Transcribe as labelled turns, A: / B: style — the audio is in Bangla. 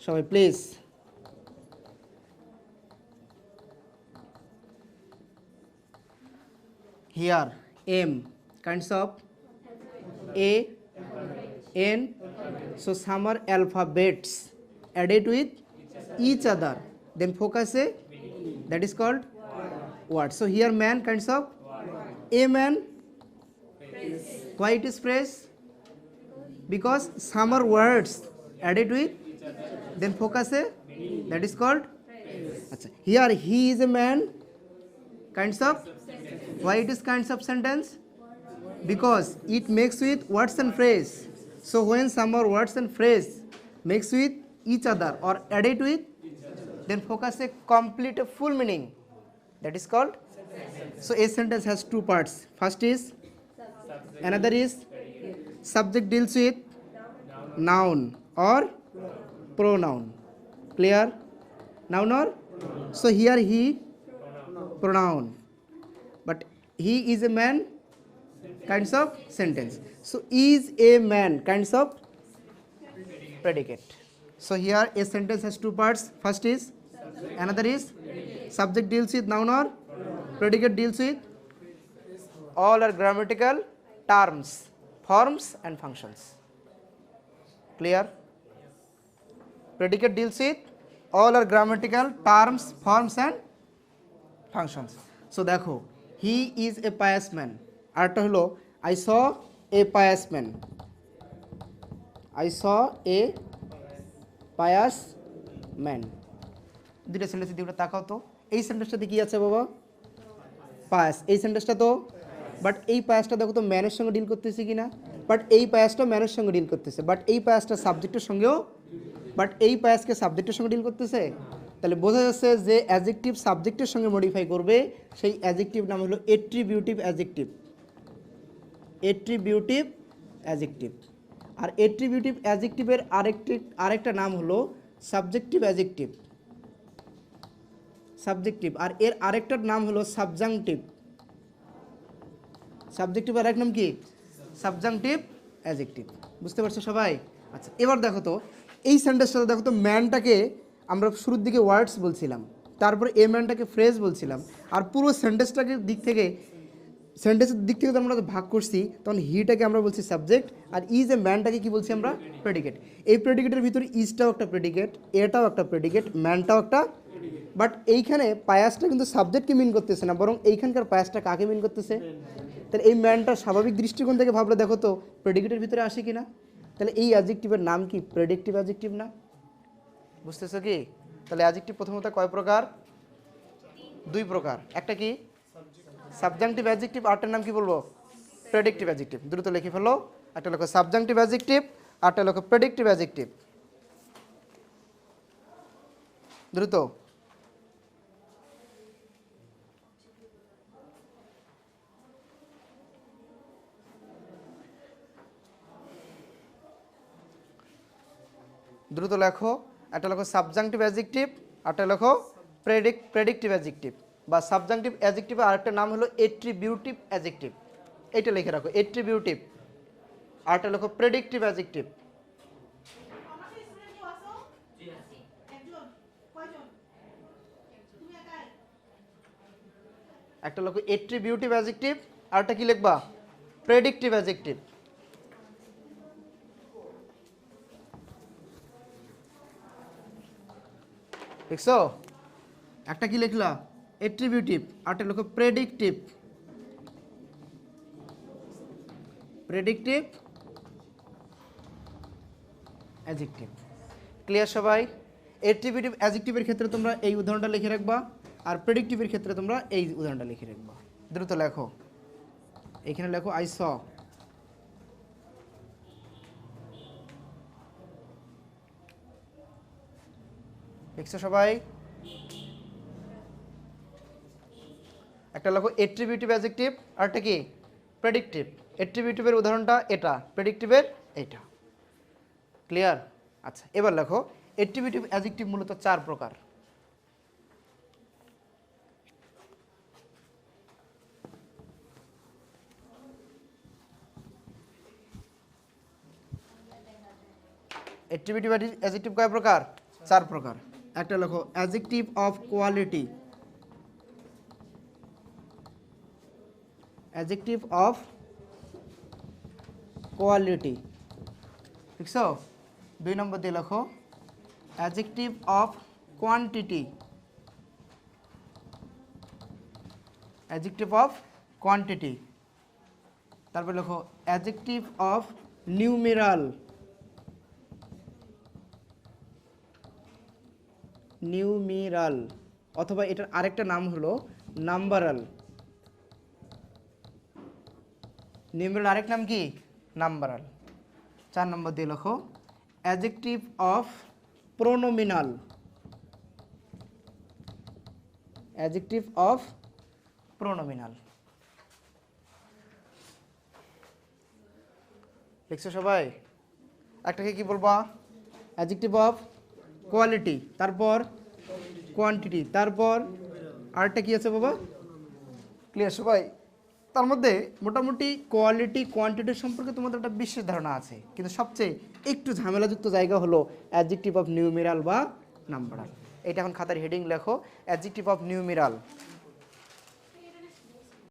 A: সবাই please. Here M kinds of A, N, so some are alphabets added with each other, then focus A, that is called word. So here man kinds of A man. Why it is phrase? Because some are words added with, then focus A, that is called. Achha. Here he is a man kinds of. Why it is kinds of sentence? Because it makes with words and phrase. So when some are words and phrase mix with each other or added with, then focus a complete a full meaning, that is called. So a sentence has two parts. First is, another is subject deals with noun or pronoun. Clear? Noun or? So here he, pronoun, but he is a man kinds of sentence. So is a man kinds of predicate. So here a sentence has two parts. First is, another is subject deals with noun or predicate deals with all are grammatical terms, forms and functions. Clear? Predicate deals with all are grammatical terms, forms and functions. So দেখো, he is a pious man. আরটা হলো I saw a pious man. I saw a pious man. দুটো সেন্টেন্সের দিকে তাকাও তো। এই সেন্টেন্সটাতে কি আছে বাবা? পায়াস। এই সেন্টেন্সটা তো, বাট এই পায়াসটা দেখো তো ম্যানের সঙ্গে ডিল করতেছে কি না? বাট এই পায়াসটা ম্যানের সঙ্গে ডিল করতেছে, বাট এই পায়াসটা সাবজেক্টের সঙ্গেও, বাট এই পায়াসকে সাবজেক্টের সঙ্গে ডিল করতেছে। তাহলে বোঝা যাচ্ছে যে অ্যাডজেক্টিভ সাবজেক্টের সঙ্গে মডিফাই করবে, সেই অ্যাডজেক্টিভ নাম হলো এট্রিবিউটিভ অ্যাডজেক্টিভ। এট্রিবিউটিভ অ্যাডজেক্টিভ। আর এট্রিবিউটিভ অ্যাডজেক্টিভের আরেকটা নাম হলো সাবজেক্টিভ অ্যাডজেক্টিভ। সাবজেক্টিভ। আর এর আরেকটার নাম হলো সাবজাংটিভ। সাবজেক্টিভ আর এক নাম কি? Subjunctive adjective. বুঝতে পারছো সবাই? আচ্ছা, এবার দেখো তো এই সেন্টেন্সটাতে দেখো তো ম্যানটাকে আমরা শুরুর দিকে ওয়ার্ডস বলছিলাম, তারপরে এ ম্যানটাকে ফ্রেজ বলছিলাম, আর পুরো সেন্টেন্সের দিক থেকে তো আমরা ভাগ করছি, তখন হিটাকে আমরা বলছি সাবজেক্ট, আর ইজ এ ম্যানটাকে কি বলছি আমরা? প্রেডিকেট। এই প্রেডিকেটের ভিতরে ইজটাও একটা প্রেডিকেট, এটাও একটা প্রেডিকেট, ম্যানটাও একটা। বাট এইখানে পায়াসটা কিন্তু সাবজেক্টকে মিন করতেছে না, বরং এইখানকার পায়াসটা কাকে মিন করতেছে? তাহলে এই ম্যানটা স্বাভাবিক দৃষ্টিকোণ থেকে ভাবলে দেখো তো প্রেডিকেটের ভিতরে আসে কি না? তাহলে এই অ্যাডজেক্টিভের নাম কি? প্রেডিক্টিভ অ্যাডজেক্টিভ না? বুঝতেছো কি? তাহলে অ্যাডজেক্টিভ প্রথমত কয় প্রকার? দুই প্রকার। একটা কি? সাবজাংটিভ অ্যাডজেক্টিভ, আরটার নাম কি বলবো? Predictive adjective. দ্রুত লিখে ফেলো। একটা লেখো সাবজাংটিভ অ্যাডজেক্টিভ, আরটা লেখো প্রেডিক্টিভ অ্যাডজেক্টিভ। দ্রুত। দ্রুত লেখো। একটা লেখো সাবজাংটিভ অ্যাডজেক্টিভ, আরটা লেখো প্রেডিক্টিভ অ্যাডজেক্টিভ। বা সাবজাংটিভ অ্যাডজেক্টিভের আরেকটা নাম হলো এট্রিবিউটিভ অ্যাডজেক্টিভ। এইটা লিখে রাখো, এট্রিবিউটিভ। আরটা লেখো প্রেডিক্টিভ অ্যাডজেক্টিভ। একটা লেখো এট্রিবিউটিভ অ্যাডজেক্টিভ, আরটা কি লিখবা? Predictive adjective. দেখছো? একটা কি লিখলা? এট্রিবিউটিভ, আরটা লেখো প্রেডিক্টিভ। Predictive adjective. ক্লিয়ার সবাই? এট্রিবিউটিভ অ্যাডজেক্টিভের ক্ষেত্রে তোমরা এই উদাহরণটা লিখে রাখবা, আর প্রেডিক্টিভের ক্ষেত্রে তোমরা এই উদাহরণটা লিখে রাখবা। দ্রুত লেখো। এখানে লেখো আই স। দেখছো সবাই? একটা লেখো এট্রিবিউটিভ অ্যাডজেক্টিভ, আরটা কি? প্রেডিক্টিভ। এট্রিবিউটিভের উদাহরণটা এটা, প্রেডিক্টিভের এটা। ক্লিয়ার? আচ্ছা, এবার লেখো এট্রিবিউটিভ অ্যাডজেক্টিভ মূলত চার প্রকার। এট্রিবিউটিভ অ্যাডজেক্টিভ কয় প্রকার? চার প্রকার। একটা লেখো adjective of quality, adjective of quality, দেখছো? 2 নম্বর দিয়ে লেখো adjective of quantity, adjective of quantity. তারপর লেখো অ্যাডজেক্টিভ অফ নিউমেরাল, নিউমেরাল, অথবা এটার আরেকটা নাম হলো নাম্বারাল। নিউমেরাল আরেক নাম কি? নাম্বারাল। 4 নম্বর দিয়ে লেখো adjective of pronominal, adjective of pronominal. লিখছো সবাই? একটাকে কি বলবা? অ্যাডজেক্টিভ অফ কোয়ালিটি, তারপর কোয়ান্টিটি, তারপর আরেকটা কি আছে বাবা? ক্লিয়ার সবাই? তার মধ্যে মোটামুটি কোয়ালিটি কোয়ান্টিটির সম্পর্কে তোমাদের একটা বিশেষ ধারণা আছে, কিন্তু সবচেয়ে একটু ঝামেলাযুক্ত জায়গা হলো অ্যাডজেক্টিভ অফ নিউমেরাল বা নাম্বারাল। এটা এখন খাতার হেডিং লেখো, অ্যাডজেক্টিভ অফ নিউমেরাল।